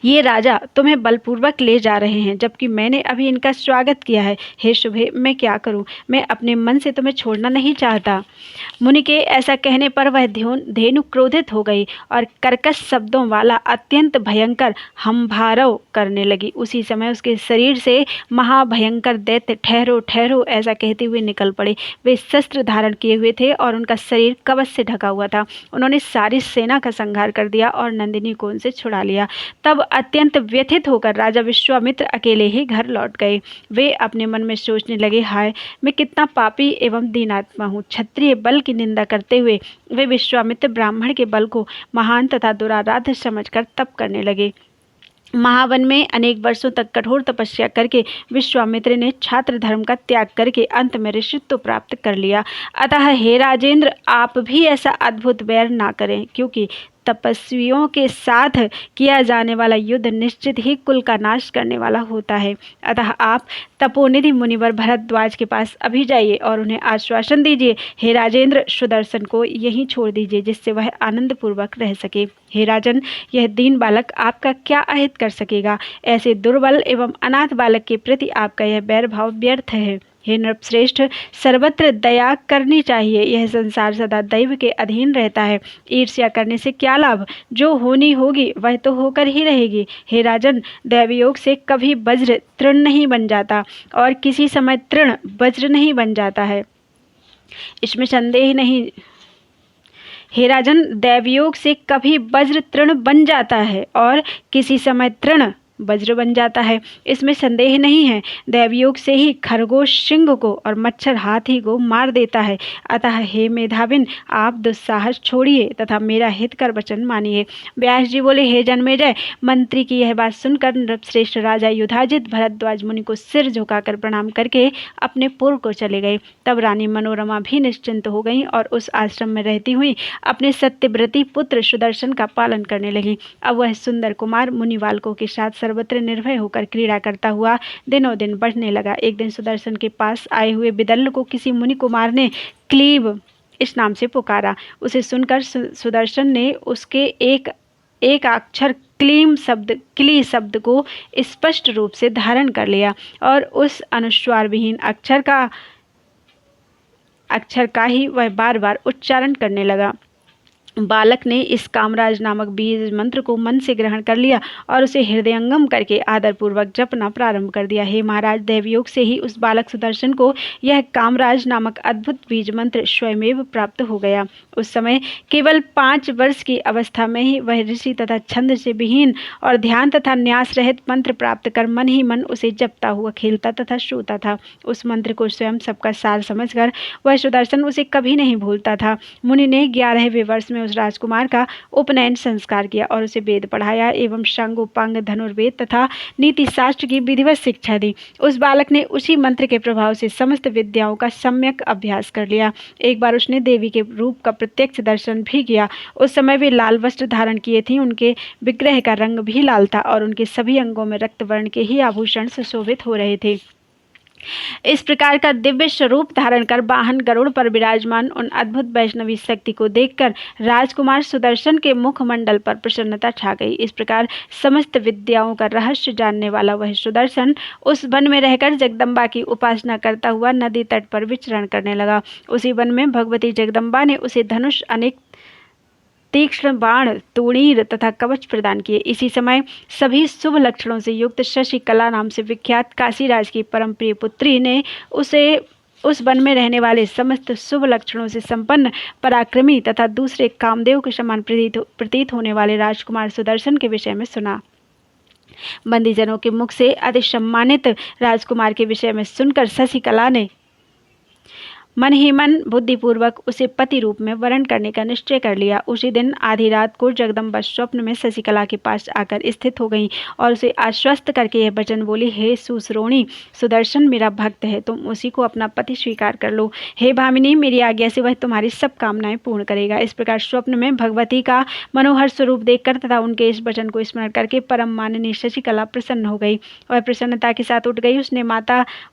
ये राजा तुम्हें बलपूर्वक ले जा रहे हैं, जबकि मैंने अभी इनका स्वागत किया है। हे शुभे, मैं क्या करूं? मैं अपने मन से तुम्हें छोड़ना नहीं चाहता। मुनि के ऐसा कहने पर वह धेनु क्रोधित हो गई और कर्कश शब्दों वाला अत्यंत भयंकर हंभारव करने लगी। उसी समय उसके शरीर से महाभयंकर दैत्य ठहरो ठहरो ऐसा कहते हुए निकल पड़े। वे शस्त्र धारण किए हुए थे और उनका शरीर कवच से ढका हुआ था। उन्होंने सारी सेना का संहार कर दिया और नंदिनी को उनसे छुड़ा लिया। तब अत्यंत व्यथित होकर राजा विश्वामित्र अकेले ही घर लौट गए। वे अपने मन में सोचने लगे, हाय, मैं कितना पापी एवं दीनात्मा हूँ। क्षत्रिय बल की निंदा करते हुए वे विश्वामित्र ब्राह्मण के बल को महान तथा दुराराध्य समझकर तप करने लगे। महावन में अनेक वर्षों तक कठोर तपस्या करके विश्वामित्र ने छात्र धर्म का त्याग करके अंत में ऋषित्व प्राप्त कर लिया। अतः हे राजेंद्र, आप भी ऐसा अद्भुत वैर ना करें, क्योंकि तपस्वियों के साथ किया जाने वाला युद्ध निश्चित ही कुल का नाश करने वाला होता है। अतः आप तपोनिधि मुनिवर भरद्वाज के पास अभी जाइए और उन्हें आश्वासन दीजिए, हे राजेंद्र, सुदर्शन को यहीं छोड़ दीजिए, जिससे वह आनंद पूर्वक रह सके। हे राजन, यह दीन बालक आपका क्या अहित कर सकेगा? ऐसे दुर्बल एवं अनाथ बालक के प्रति आपका यह बैर भाव व्यर्थ है। हे नृपश्रेष्ठ, सर्वत्र दया करनी चाहिए। यह संसार सदा दैव के अधीन रहता है। ईर्ष्या करने से क्या लाभ? जो होनी होगी वह तो होकर ही रहेगी। हे राजन, दैवयोग से कभी वज्र तृण नहीं बन जाता और किसी समय तृण वज्र नहीं बन जाता है, इसमें संदेह नहीं। हे राजन, दैवयोग से कभी वज्र तृण बन जाता है और किसी समय तृण वज्र बन जाता है, इसमें संदेह नहीं है। दैवयोग से ही खरगोश सिंह को और मच्छर हाथी को मार देता है। अतः हे मेधाविन, आप दुस्साहस छोड़िए तथा मेरा हित कर वचन मानिए। व्यास जी बोले, हे जन्मेजय, मंत्री की यह बात सुनकर नृपश्रेष्ठ राजा युधाजित भरद्वाज मुनि को सिर झुकाकर प्रणाम करके अपने पुर को चले गए। तब रानी मनोरमा भी निश्चिंत हो गई और उस आश्रम में रहती हुई अपने सत्यव्रती पुत्र सुदर्शन का पालन करने लगी। अब वह सुंदर कुमार मुनि बालकों के साथ सर्वत्र निर्भय होकर क्रीड़ा करता हुआ दिनों दिन बढ़ने लगा। एक दिन सुदर्शन के पास आए हुए विदल्ल को किसी मुनि कुमार ने क्लीब इस नाम से पुकारा। उसे सुनकर सुदर्शन ने उसके एक अक्षर क्ली शब्द को स्पष्ट रूप से धारण कर लिया और उस अनुस्वार विहीन अक्षर का ही वह बार बार उच्चारण करने लगा। बालक ने इस कामराज नामक बीज मंत्र को मन से ग्रहण कर लिया और उसे हृदयंगम करके आदरपूर्वक जपना प्रारंभ कर दिया। हे महाराज, दैवयोग से ही उस बालक सुदर्शन को यह कामराज नामक अद्भुत बीज मंत्र स्वयमेव प्राप्त हो गया। उस समय केवल 5 वर्ष की अवस्था में ही वह ऋषि तथा छंद से विहीन और ध्यान तथा न्यास रहित मंत्र प्राप्त कर मन ही मन उसे जपता हुआ खेलता तथा सोता था। उस मंत्र को स्वयं सबका सार समझकर वह सुदर्शन उसे कभी नहीं भूलता था। मुनि ने 11वें वर्ष में उस राजकुमार का उपनयन संस्कार किया और उसे वेद पढ़ाया एवं शांगोपांग, धनुर्वेद तथा नीति शास्त्र की विधिवत शिक्षा दी। उस बालक ने उसी मंत्र के प्रभाव से समस्त विद्याओं का सम्यक अभ्यास कर लिया। एक बार उसने देवी के रूप का प्रत्यक्ष दर्शन भी किया। उस समय वे लाल वस्त्र धारण किए थी, उनके विग्रह का रंग भी लाल था और उनके सभी अंगों में रक्त वर्ण के ही आभूषण सुशोभित हो रहे थे। इस प्रकार का दिव्य स्वरूप धारण कर वाहन गरुड़ पर विराजमान उन अद्भुत वैष्णवी शक्ति को देखकर राजकुमार सुदर्शन के मुखमंडल पर प्रसन्नता छा गई। इस प्रकार समस्त विद्याओं का रहस्य जानने वाला वह सुदर्शन उस वन में रहकर जगदम्बा की उपासना करता हुआ नदी तट पर विचरण करने लगा। उसी वन में भगवती जगदम्बा ने उसे धनुष, अनेक तीक्ष्ण बाण, तूणीर तथा कवच प्रदान किए। इसी समय सभी शुभ लक्षणों से युक्त शशिकला नाम से विख्यात काशीराज की परम प्रिय पुत्री ने उसे उस वन में रहने वाले समस्त शुभ लक्षणों से संपन्न, पराक्रमी तथा दूसरे कामदेव के समान प्रतीत होने वाले राजकुमार सुदर्शन के विषय में सुना। बंदीजनों के मुख से अति सम्मानित राजकुमार के विषय में सुनकर शशिकला ने मन ही मन बुद्धिपूर्वक उसे पति रूप में वरण करने का निश्चय कर लिया। उसी दिन आधी रात को जगदम्बा स्वप्न में शशिकला के पास आकर स्थित हो गई और उसे आश्वस्त करके यह वचन बोली, हे सुश्रोणी, सुदर्शन मेरा भक्त है, तुम उसी को अपना पति स्वीकार कर लो। हे भामिनी, मेरी आज्ञा से वह तुम्हारी सब कामनाएं पूर्ण करेगा। इस प्रकार स्वप्न में भगवती का मनोहर स्वरूप देखकर तथा उनके इस वचन को स्मरण करके परम माननीय शशिकला प्रसन्न हो गई। वह प्रसन्नता के साथ उठ गई।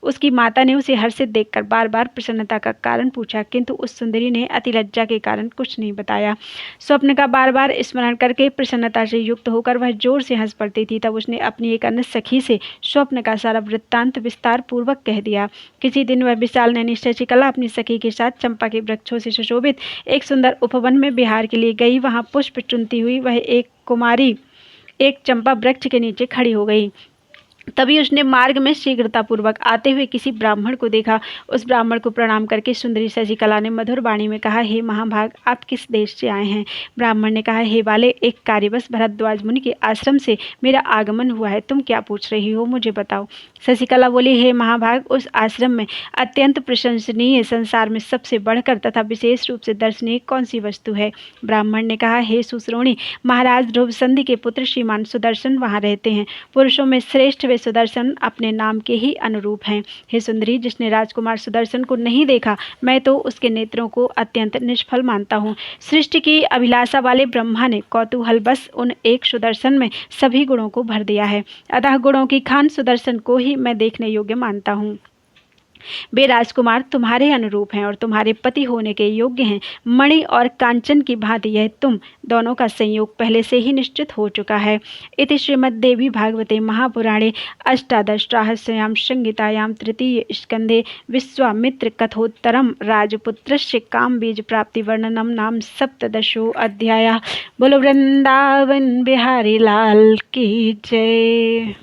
उसकी माता ने उसे हर्षित देखकर बार बार प्रसन्नता का कारण पूछा, किंतु उस सुंदरी ने अति लज्जा के कारण कुछ नहीं बताया। स्वप्न का बार बार स्मरण करके प्रसन्नता से युक्त होकर वह जोर से हंस पड़ती थी। तब उसने अपनी एक अन्य सखी से स्वप्न का सारा वृत्तांत विस्तार पूर्वक कह दिया। किसी दिन वह विशाल नैनी शशिकला अपनी सखी के साथ चंपा के वृक्षों से सुशोभित एक सुंदर उपवन में विहार के लिए गई। वहां पुष्प चुनती हुई वह एक कुमारी एक चंपा वृक्ष के नीचे खड़ी हो गई। तभी उसने मार्ग में शीघ्रतापूर्वक आते हुए किसी ब्राह्मण को देखा। उस ब्राह्मण को प्रणाम करके सुंदरी शशिकला ने मधुर वाणी में कहा, हे महाभाग, आप किस देश से आए हैं? ब्राह्मण ने कहा, हे बाले, एक कार्यवश भरद्वाज मुनि के आश्रम से मेरा आगमन हुआ है। तुम क्या पूछ रही हो, मुझे बताओ। शशिकला बोली, हे महाभाग, उस आश्रम में अत्यंत प्रशंसनीय, संसार में सबसे बढ़कर तथा विशेष रूप से दर्शनीय कौन सी वस्तु है? ब्राह्मण ने कहा, हे सुश्रोणी, महाराज ध्रुव संधि के पुत्र श्रीमान सुदर्शन वहाँ रहते हैं। पुरुषों में श्रेष्ठ वे सुदर्शन अपने नाम के ही अनुरूप हैं। हे सुंदरी, जिसने राजकुमार सुदर्शन को नहीं देखा, मैं तो उसके नेत्रों को अत्यंत निष्फल मानता हूँ। सृष्टि की अभिलाषा वाले ब्रह्मा ने कौतूहलवश उन एक सुदर्शन में सभी गुणों को भर दिया है। अतः गुणों की खान सुदर्शन को ही मैं देखने योग्य मानता हूँ। वे राजकुमार तुम्हारे अनुरूप हैं और तुम्हारे पति होने के योग्य हैं। मणि और कांचन की भांति यह तुम दोनों का संयोग पहले से ही निश्चित हो चुका है। इति श्रीमद्देवी भागवते महापुराणे अष्टादशराहस्यां संहितायां तृतीय स्कंधे विश्वामित्र कथोत्तरम राजपुत्रस्य कामबीज प्राप्ति वर्णनम नाम सप्तदशो अध्याय। बोलो वृंदावन बिहारी लाल की जय।